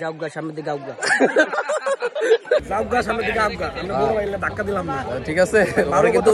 যাওগা সামনের দিকে আউগা যাওগা সামনের দিকে আউগা আমরা বড় ভাইলে ধাক্কা দিলাম না ঠিক আছে পরে কিন্তু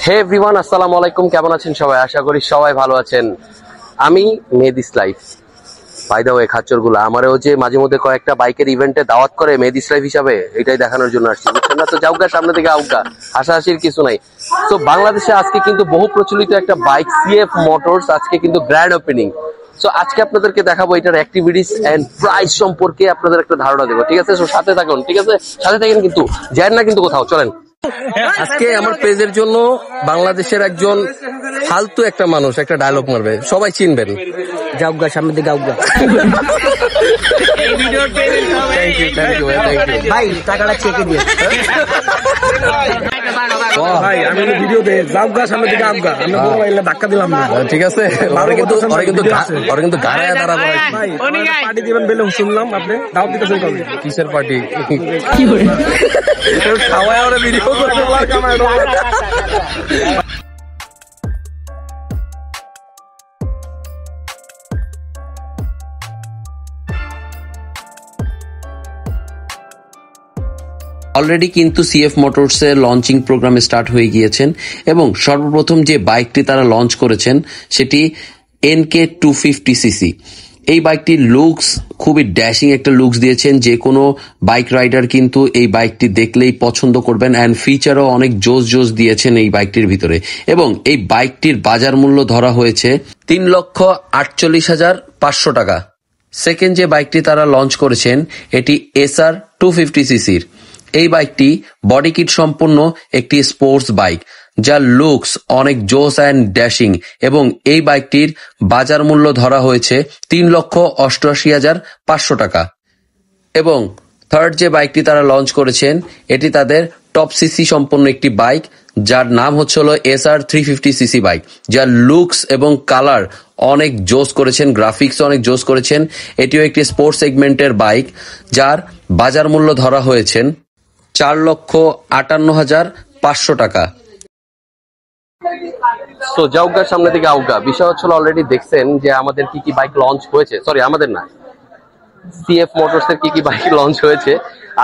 হে এভরিওয়ান, আসসালামু আলাইকুম। কেমন আছেন সবাই? আশা করি সবাই ভালো আছেন। আমি Mehedi's life. By the way, খাচ্চরগুলো আমারও যে মাঝে মধ্যে কয়েকটা বাইকের ইভেন্টে দাওয়াত করে মেহেদিস লাইফ হিসাবে, এটাই দেখানোর জন্য আসছি, বুঝছেন না? তো যাওগা সামনে থেকে আউগা, হাসাহাসির কিছু নাই। তো বাংলাদেশে আজকে কিন্তু বহু প্রচলিত একটা বাইক সিএফ মোটরস আজকে কিন্তু গ্র্যান্ড ওপেনিং। সো আজকে আপনাদেরকে দেখাবো এটার অ্যাক্টিভিটিস এন্ড প্রাইস সম্পর্কে আপনাদের একটা ধারণা দেবো, ঠিক আছে? সো সাথে থাকুন, ঠিক আছে? সাথে থাকেন, কিন্তু যায় না কিন্তু কোথাও, চলেন। আজকে আমার পেজের জন্য বাংলাদেশের একজন ফালতু একটা মানুষ একটা ডায়লগ মারবে, সবাই চিনবেন। যাওগা সামনের দিকে আউগা থ্যাংক ইউ ভাই, টাকাটা চেকে দিয়ে ভাই আমি ভিডিও দে যাওগা সামনের দিকে আউগা আমরা বড় ভাইলে ধাক্কা দিলাম না ঠিক আছে। ওরা কিন্তু গাড়ায় দাঁড়াবো। ভাই পার্টি দিবেন বলে শুনলাম, আপনি দাওয়াত দিতেছেন কবে? কিসের পার্টি? কি করে খাওয়ায় ওরা ভিডিও করতে অলরেডি কিন্তু সিএফ মোটরস এর লঞ্চিং প্রোগ্রাম স্টার্ট হয়ে গিয়েছেন এবং সর্বপ্রথম যে বাইকটি তারা লঞ্চ করেছেন সেটি NK 250cc। এই বাইকটির লুকস খুবই ড্যাশিং একটা লুকস দিয়েছেন, যে কোনো বাইক রাইডার কিন্তু এই বাইকটি দেখলেই পছন্দ করবেন। অ্যান্ড ফিচারও অনেক জোস দিয়েছেন এই বাইকটির ভিতরে। এবং এই বাইকটির বাজার মূল্য ধরা হয়েছে 3,48,500 টাকা। সেকেন্ড যে বাইকটি তারা লঞ্চ করেছেন এটি SR 250cc-র। এই বাইকটি বডি কিট সম্পূর্ণ একটি স্পোর্টস বাইক, যার লুকস অনেক জোস অ্যান্ড ড্যাশিং, এবং এই বাইকটির বাজার মূল্য ধরা হয়েছে 3,88,500 টাকা। এবং থার্ড যে বাইকটি তারা লঞ্চ করেছেন এটি তাদের টপ সিসি সম্পন্ন একটি বাইক, যার নাম হচ্ছে হলো SR 350cc বাইক, যার লুকস এবং কালার অনেক জোস করেছেন, গ্রাফিক্স অনেক জোস করেছেন। এটিও একটি স্পোর্টস সেগমেন্টের বাইক, যার বাজার মূল্য ধরা হয়েছেন 4,58,500 টাকা। তো যাওগার সামনে থেকে আউগা, বিষয় হচ্ছে অলরেডি দেখছেন যে আমাদের কি কি বাইক লঞ্চ হয়েছে, সরি আমাদের না, সিএফ মোটরস এর কি কি বাইক লঞ্চ হয়েছে।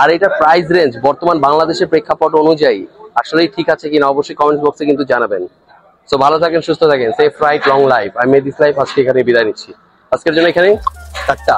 আর এটা প্রাইস রেঞ্জ বর্তমান বাংলাদেশের প্রেক্ষাপট অনুযায়ী আসলেই ঠিক আছে কিনা অবশ্যই কমেন্ট বক্সে কিন্তু জানাবেন। সো ভালো থাকেন, সুস্থ থাকেন, সেফ রাইড, লং লাইফ। আমি মেহেদিস লাইফ আজকে এখানে বিদায় নিচ্ছি, আজকের জন্য এখানেই টাটা।